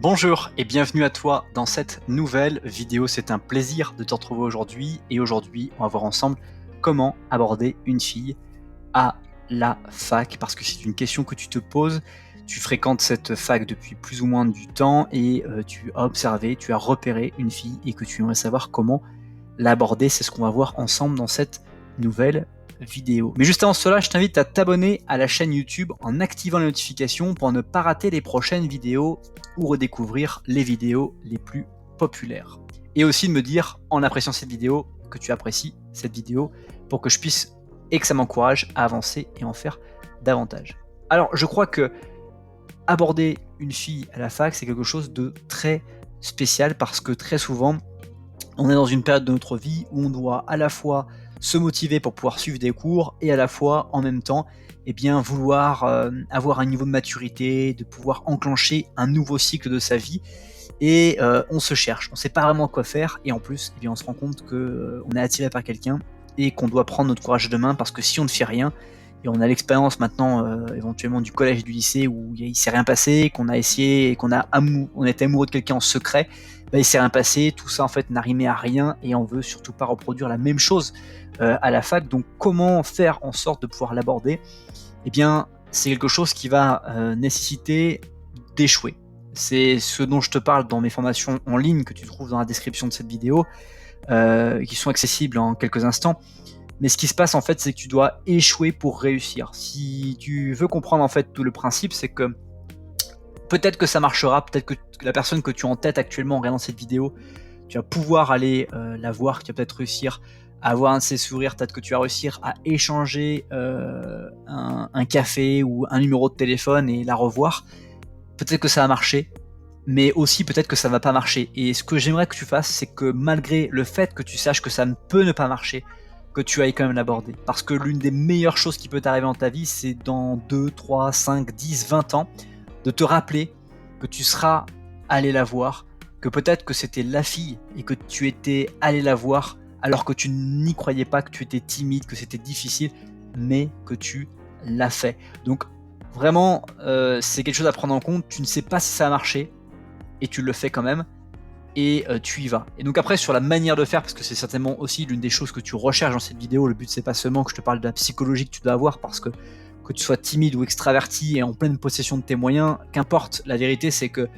Bonjour et bienvenue à toi dans cette nouvelle vidéo. C'est un plaisir de te retrouver aujourd'hui et aujourd'hui on va voir ensemble comment aborder une fille à la fac parce que c'est une question que tu te poses. Tu fréquentes cette fac depuis plus ou moins du temps et tu as observé, tu as repéré une fille et que tu aimerais savoir comment l'aborder. C'est ce qu'on va voir ensemble dans cette nouvelle vidéo. Mais juste avant cela, je t'invite à t'abonner à la chaîne YouTube en activant les notifications pour ne pas rater les prochaines vidéos ou redécouvrir les vidéos les plus populaires. Et aussi de me dire en appréciant cette vidéo que tu apprécies cette vidéo pour que je puisse et que ça m'encourage à avancer et en faire davantage. Alors je crois que aborder une fille à la fac c'est quelque chose de très spécial parce que très souvent on est dans une période de notre vie où on doit à la fois se motiver pour pouvoir suivre des cours et à la fois en même temps vouloir avoir un niveau de maturité, de pouvoir enclencher un nouveau cycle de sa vie et on se cherche, on ne sait pas vraiment quoi faire et en plus on se rend compte qu'on est attiré par quelqu'un et qu'on doit prendre notre courage de main parce que si on ne fait rien et on a l'expérience maintenant éventuellement du collège et du lycée où il s'est rien passé, qu'on a essayé et on a été amoureux de quelqu'un en secret, il s'est rien passé, tout ça en fait n'a rimé à rien et on veut surtout pas reproduire la même chose à la fac. Donc comment faire en sorte de pouvoir l'aborder? Eh bien c'est quelque chose qui va nécessiter d'échouer. C'est ce dont je te parle dans mes formations en ligne que tu trouves dans la description de cette vidéo, qui sont accessibles en quelques instants. Mais ce qui se passe en fait, c'est que tu dois échouer pour réussir. Si tu veux comprendre en fait tout le principe, c'est que peut-être que ça marchera, peut-être que la personne que tu as en tête actuellement en regardant cette vidéo, tu vas pouvoir aller la voir, tu vas peut-être réussir à avoir un de ses sourires, peut-être que tu vas réussir à échanger un café ou un numéro de téléphone et la revoir. Peut-être que ça va marcher, mais aussi peut-être que ça va pas marcher. Et ce que j'aimerais que tu fasses, c'est que malgré le fait que tu saches que ça ne peut ne pas marcher, que tu ailles quand même l'aborder. Parce que l'une des meilleures choses qui peut t'arriver dans ta vie, c'est dans 2, 3, 5, 10, 20 ans, de te rappeler que tu seras allé la voir, que peut-être que c'était la fille et que tu étais allé la voir alors que tu n'y croyais pas, que tu étais timide, que c'était difficile, mais que tu l'as fait. Donc vraiment, c'est quelque chose à prendre en compte. Tu ne sais pas si ça a marché et tu le fais quand même et tu y vas. Et donc après sur la manière de faire, parce que c'est certainement aussi l'une des choses que tu recherches dans cette vidéo, le but c'est pas seulement que je te parle de la psychologie que tu dois avoir parce que tu sois timide ou extraverti et en pleine possession de tes moyens, qu'importe, la vérité c'est que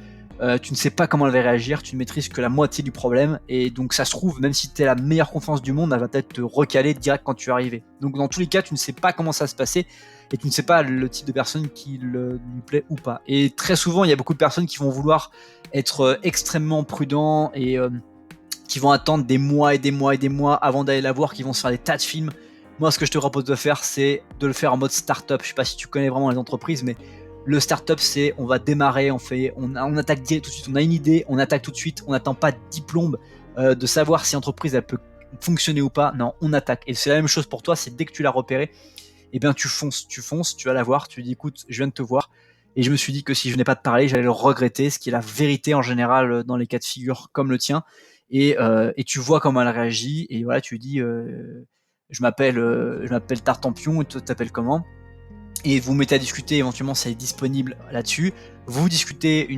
tu ne sais pas comment elle va réagir, tu ne maîtrises que la moitié du problème et donc ça se trouve, même si tu as la meilleure confiance du monde, elle va peut-être te recaler direct quand tu es arrivé. Donc dans tous les cas, tu ne sais pas comment ça va se passer et tu ne sais pas le type de personne qui lui plaît ou pas. Et très souvent, il y a beaucoup de personnes qui vont vouloir être extrêmement prudents et qui vont attendre des mois et des mois et des mois avant d'aller la voir, qui vont se faire des tas de films. Moi, ce que je te propose de faire, c'est de le faire en mode start-up. Je sais pas si tu connais vraiment les entreprises, mais le start-up, c'est on va démarrer, on attaque tout de suite, on a une idée, on attaque tout de suite, on n'attend pas de diplôme de savoir si l'entreprise elle peut fonctionner ou pas. Non, on attaque. Et c'est la même chose pour toi, c'est dès que tu l'as repéré, eh bien tu fonces, tu vas la voir, tu dis écoute, je viens de te voir. Et je me suis dit que si je venais pas te parler, j'allais le regretter, ce qui est la vérité en général dans les cas de figure comme le tien. Et tu vois comment elle réagit, et voilà, tu lui dis je m'appelle Tartampion, et toi t'appelles comment? Et vous mettez à discuter, éventuellement si elle est disponible là-dessus. Vous discutez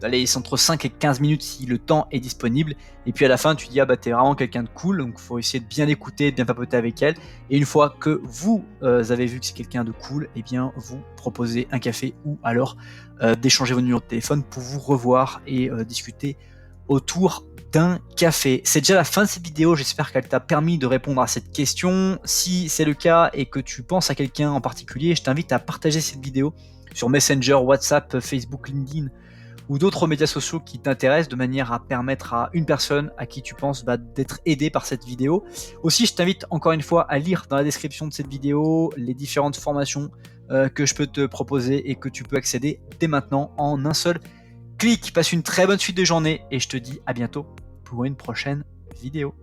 allez, c'est entre 5 et 15 minutes si le temps est disponible. Et puis à la fin, tu dis, ah bah t'es vraiment quelqu'un de cool, donc faut essayer de bien l'écouter, de bien papoter avec elle. Et une fois que vous avez vu que c'est quelqu'un de cool, eh bien vous proposez un café ou alors d'échanger vos numéros de téléphone pour vous revoir et discuter autour d'un café. C'est déjà la fin de cette vidéo, j'espère qu'elle t'a permis de répondre à cette question. Si c'est le cas et que tu penses à quelqu'un en particulier, je t'invite à partager cette vidéo sur Messenger, WhatsApp, Facebook, LinkedIn ou d'autres médias sociaux qui t'intéressent de manière à permettre à une personne à qui tu penses d'être aidé par cette vidéo. Aussi, je t'invite encore une fois à lire dans la description de cette vidéo les différentes formations que je peux te proposer et que tu peux accéder dès maintenant en un seul clic. Passe une très bonne suite de journée et je te dis à bientôt pour une prochaine vidéo.